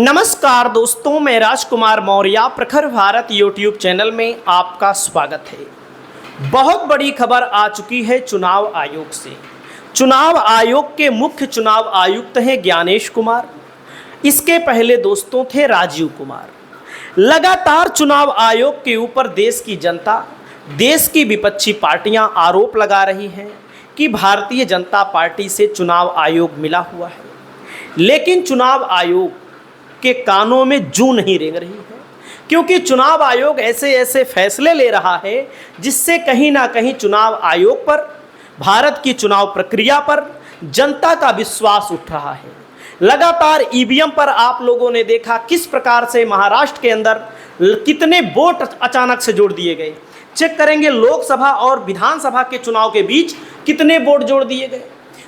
नमस्कार दोस्तों, मैं राजकुमार मौर्य प्रखर भारत यूट्यूब चैनल में आपका स्वागत है। बहुत बड़ी खबर आ चुकी है चुनाव आयोग से। चुनाव आयोग के मुख्य चुनाव आयुक्त हैं ज्ञानेश कुमार। इसके पहले दोस्तों थे राजीव कुमार। लगातार चुनाव आयोग के ऊपर देश की जनता, देश की विपक्षी पार्टियां आरोप लगा रही हैं कि भारतीय जनता पार्टी से चुनाव आयोग मिला हुआ है, लेकिन चुनाव आयोग के कानों में जूं नहीं रेंग रही है, क्योंकि चुनाव आयोग ऐसे ऐसे फैसले ले रहा है जिससे कहीं ना कहीं चुनाव आयोग पर, भारत की चुनाव प्रक्रिया पर जनता का विश्वास उठ रहा है। लगातार ईवीएम पर आप लोगों ने देखा किस प्रकार से महाराष्ट्र के अंदर कितने वोट अचानक से जोड़ दिए गए। चेक करेंगे लोकसभा और विधानसभा के चुनाव के बीच कितने वोट जोड़ दिए गए।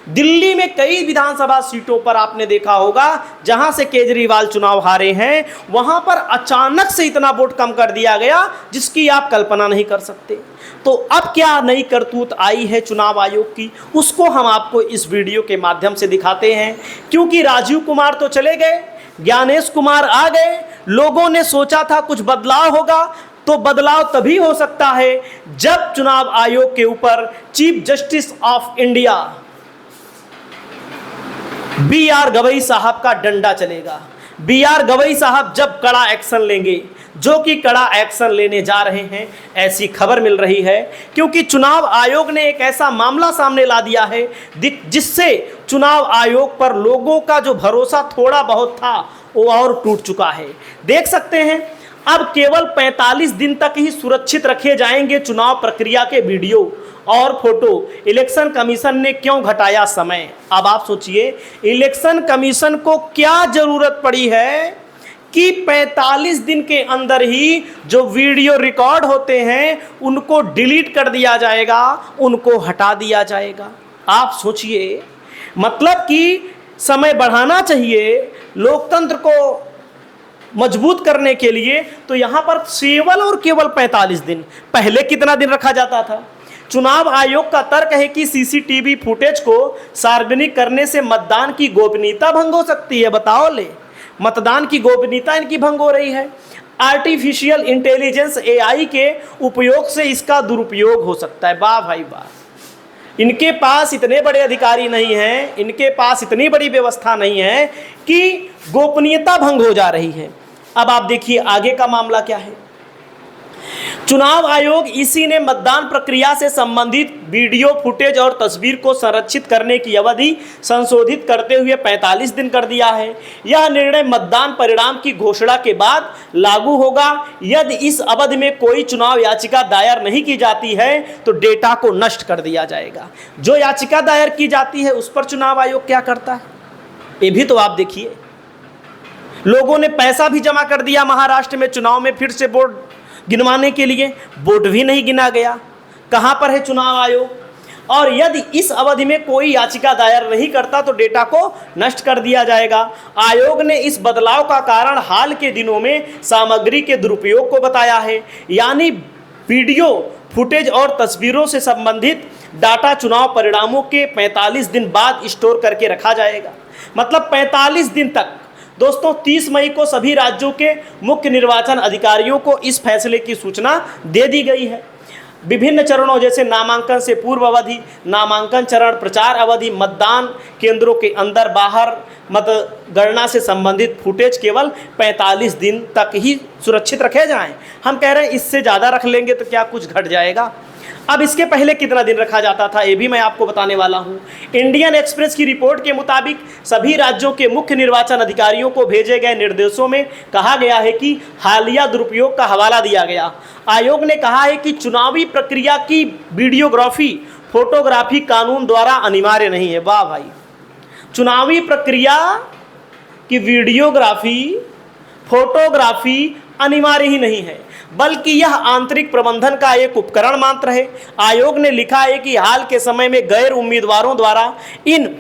दिल्ली में कई विधानसभा सीटों पर आपने देखा होगा जहां से केजरीवाल चुनाव हारे हैं, वहां पर अचानक से इतना वोट कम कर दिया गया जिसकी आप कल्पना नहीं कर सकते। तो अब क्या नई करतूत आई है चुनाव आयोग की, उसको हम आपको इस वीडियो के माध्यम से दिखाते हैं। क्योंकि राजीव कुमार तो चले गए, ज्ञानेश कुमार आ गए। लोगों ने सोचा था कुछ बदलाव होगा, तो बदलाव तभी हो सकता है जब चुनाव आयोग के ऊपर chief justice of India B R. Gavai साहब का डंडा चलेगा। बी.आर. गवई साहब जब कड़ा एक्शन लेंगे, जो कि कड़ा एक्शन लेने जा रहे हैं, ऐसी खबर मिल रही है। क्योंकि चुनाव आयोग ने एक ऐसा मामला सामने ला दिया है जिससे चुनाव आयोग पर लोगों का जो भरोसा थोड़ा बहुत था वो और टूट चुका है। देख सकते हैं अब केवल 45 दिन तक ही सुरक्षित रखे जाएंगे चुनाव प्रक्रिया के वीडियो और फोटो। इलेक्शन कमीशन ने क्यों घटाया समय? अब आप सोचिए, इलेक्शन कमीशन को क्या जरूरत पड़ी है कि 45 दिन के अंदर ही जो वीडियो रिकॉर्ड होते हैं उनको डिलीट कर दिया जाएगा, उनको हटा दिया जाएगा। आप सोचिए, मतलब कि समय बढ़ाना चाहिए लोकतंत्र को मजबूत करने के लिए, तो यहां पर केवल और केवल 45 दिन। पहले कितना दिन रखा जाता था? चुनाव आयोग का तर्क है कि सीसीटीवी फुटेज को सार्वजनिक करने से मतदान की गोपनीयता भंग हो सकती है। बताओ ले, मतदान की गोपनीयता इनकी भंग हो रही है। आर्टिफिशियल इंटेलिजेंस एआई के उपयोग से इसका दुरुपयोग हो सकता है। वाह भाई वाह, इनके पास इतने बड़े अधिकारी नहीं हैं, इनके पास इतनी बड़ी व्यवस्था नहीं है कि गोपनीयता भंग हो जा रही है। अब आप देखिए आगे का मामला क्या है। चुनाव आयोग इसी ने मतदान प्रक्रिया से संबंधित वीडियो फुटेज और तस्वीर को संरक्षित करने की अवधि संशोधित करते हुए 45 दिन कर दिया है। यह निर्णय मतदान परिणाम की घोषणा के बाद लागू होगा। यदि इस अवधि में कोई चुनाव याचिका दायर नहीं की जाती है तो डेटा को नष्ट कर दिया जाएगा। जो याचिका दायर की जाती है उस पर चुनाव आयोग क्या करता है, ये भी तो आप देखिए। लोगों ने पैसा भी जमा कर दिया महाराष्ट्र में चुनाव में फिर से वोट गिनवाने के लिए, वोट भी नहीं गिना गया। कहां पर है चुनाव आयोग? और यदि इस अवधि में कोई याचिका दायर नहीं करता तो डेटा को नष्ट कर दिया जाएगा। आयोग ने इस बदलाव का कारण हाल के दिनों में सामग्री के दुरुपयोग को बताया है। यानी वीडियो फुटेज और तस्वीरों से संबंधित डाटा चुनाव परिणामों के 45 दिन बाद स्टोर करके रखा जाएगा। मतलब 45 दिन तक। दोस्तों 30 मई को सभी राज्यों के मुख्य निर्वाचन अधिकारियों को इस फैसले की सूचना दे दी गई है। विभिन्न चरणों जैसे नामांकन से पूर्व अवधि, नामांकन चरण, प्रचार अवधि, मतदान केंद्रों के अंदर बाहर मतगणना से संबंधित फुटेज केवल 45 दिन तक ही सुरक्षित रखे जाएं। हम कह रहे हैं इससे ज़्यादा रख लेंगे तो क्या कुछ घट जाएगा? अब इसके पहले कितना दिन रखा जाता था ये भी मैं आपको बताने वाला हूं। इंडियन एक्सप्रेस की रिपोर्ट के मुताबिक सभी राज्यों के मुख्य निर्वाचन अधिकारियों को भेजे गए निर्देशों में कहा गया है कि हालिया दुरुपयोग का हवाला दिया गया। आयोग ने कहा है कि चुनावी प्रक्रिया की वीडियोग्राफी, फोटोग्राफी कानून द्वारा अनिवार्य नहीं है। वाह भाई, चुनावी प्रक्रिया की वीडियोग्राफी, फोटोग्राफी अनिवार्य ही नहीं है, बल्कि यह आंतरिक प्रबंधन का एक उपकरण मात्र है। आयोग ने लिखा है कि हाल के समय में गैर उम्मीदवारों द्वारा इन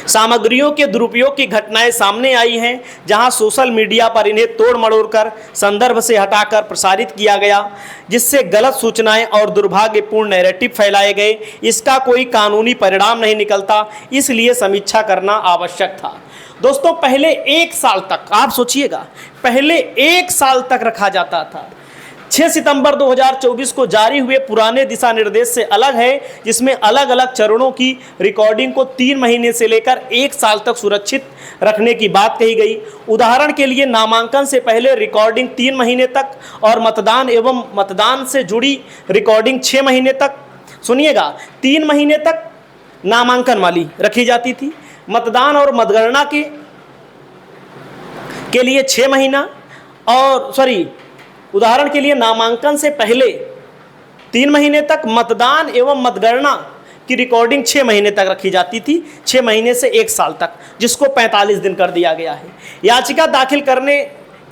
सामग्रियों के दुरुपयोग की घटनाएं सामने आई हैं, जहां सोशल मीडिया पर इन्हें तोड़ मड़ोड़ कर संदर्भ से हटाकर प्रसारित किया गया, जिससे गलत सूचनाएं और दुर्भाग्यपूर्ण नैरेटिव फैलाए गए। इसका कोई कानूनी परिणाम नहीं निकलता, इसलिए समीक्षा करना आवश्यक था। दोस्तों पहले 1 साल तक, आप सोचिएगा, पहले 1 साल तक रखा जाता था। 6 सितंबर 2024 को जारी हुए पुराने दिशा निर्देश से अलग है, जिसमें अलग अलग चरणों की रिकॉर्डिंग को 3 महीने से लेकर 1 साल तक सुरक्षित रखने की बात कही गई। उदाहरण के लिए नामांकन से पहले रिकॉर्डिंग 3 महीने तक और मतदान एवं मतदान से जुड़ी रिकॉर्डिंग 6 महीने तक। सुनिएगा, 3 महीने तक नामांकन वाली रखी जाती थी, मतदान और मतगणना के लिए 6 महीना, और उदाहरण के लिए नामांकन से पहले 3 महीने तक, मतदान एवं मतगणना की रिकॉर्डिंग 6 महीने तक रखी जाती थी, 6 महीने से 1 साल तक, जिसको 45 दिन कर दिया गया है। याचिका दाखिल करने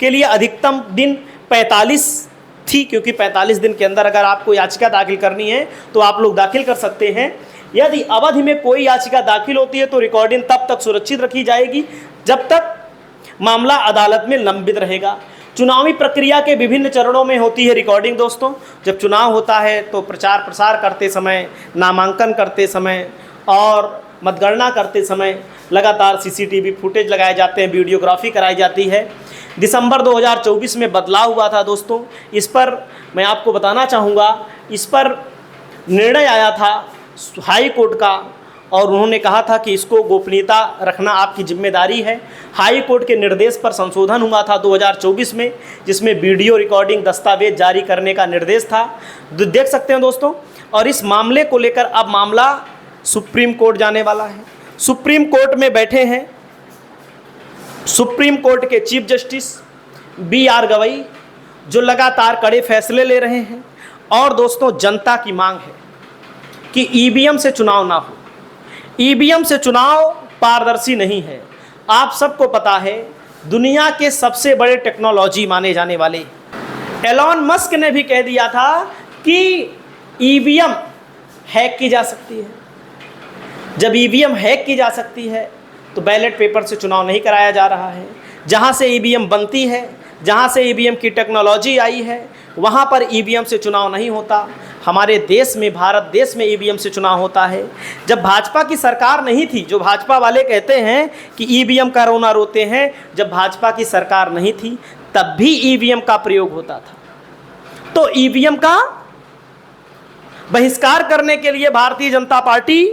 के लिए अधिकतम दिन 45 थी, क्योंकि 45 दिन के अंदर अगर आपको याचिका दाखिल करनी है तो आप लोग दाखिल कर सकते हैं। यदि अवधि में कोई याचिका दाखिल होती है तो रिकॉर्डिंग तब तक सुरक्षित रखी जाएगी जब तक मामला अदालत में लंबित रहेगा। चुनावी प्रक्रिया के विभिन्न चरणों में होती है रिकॉर्डिंग। दोस्तों, जब चुनाव होता है तो प्रचार प्रसार करते समय, नामांकन करते समय और मतगणना करते समय लगातार सीसीटीवी फुटेज लगाए जाते हैं, वीडियोग्राफी कराई जाती है। दिसंबर 2024 में बदलाव हुआ था दोस्तों, इस पर मैं आपको बताना चाहूँगा। इस पर निर्णय आया था हाई कोर्ट का, और उन्होंने कहा था कि इसको गोपनीयता रखना आपकी जिम्मेदारी है। हाई कोर्ट के निर्देश पर संशोधन हुआ था 2024 में, जिसमें वीडियो रिकॉर्डिंग दस्तावेज जारी करने का निर्देश था, देख सकते हैं दोस्तों। और इस मामले को लेकर अब मामला सुप्रीम कोर्ट जाने वाला है। सुप्रीम कोर्ट में बैठे हैं सुप्रीम कोर्ट के चीफ जस्टिस BR गवई, जो लगातार कड़े फैसले ले रहे हैं। और दोस्तों, जनता की मांग है कि EVM से चुनाव ना हो। EVM से चुनाव पारदर्शी नहीं है। आप सबको पता है, दुनिया के सबसे बड़े टेक्नोलॉजी माने जाने वाले एलॉन मस्क ने भी कह दिया था कि EVM हैक की जा सकती है। जब EVM हैक की जा सकती है तो बैलेट पेपर से चुनाव नहीं कराया जा रहा है। जहाँ से EVM बनती है, जहाँ से EVM की टेक्नोलॉजी आई है, वहाँ पर EVM से चुनाव नहीं होता। हमारे देश में, भारत देश में EVM से चुनाव होता है। जब भाजपा की सरकार नहीं थी, जो भाजपा वाले कहते हैं कि EVM का रोना रोते हैं, जब भाजपा की सरकार नहीं थी तब भी EVM का प्रयोग होता था। तो EVM का बहिष्कार करने के लिए भारतीय जनता पार्टी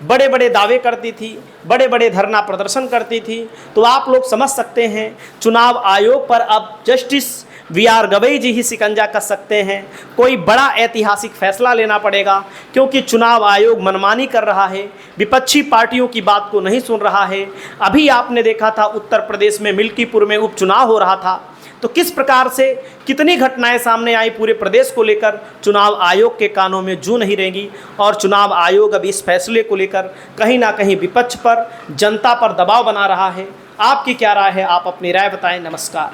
बड़े बड़े दावे करती थी, बड़े बड़े धरना प्रदर्शन करती थी। तो आप लोग समझ सकते हैं, चुनाव आयोग पर अब जस्टिस BR गवई जी ही शिकंजा कस सकते हैं। कोई बड़ा ऐतिहासिक फैसला लेना पड़ेगा, क्योंकि चुनाव आयोग मनमानी कर रहा है, विपक्षी पार्टियों की बात को नहीं सुन रहा है। अभी आपने देखा था उत्तर प्रदेश में मिल्कीपुर में उपचुनाव हो रहा था, तो किस प्रकार से कितनी घटनाएं सामने आई पूरे प्रदेश को लेकर। चुनाव आयोग के कानों में जू नहीं रहेगी, और चुनाव आयोग अब इस फैसले को लेकर कहीं ना कहीं विपक्ष पर, जनता पर दबाव बना रहा है। आपकी क्या राय है? आप अपनी राय बताएं। नमस्कार।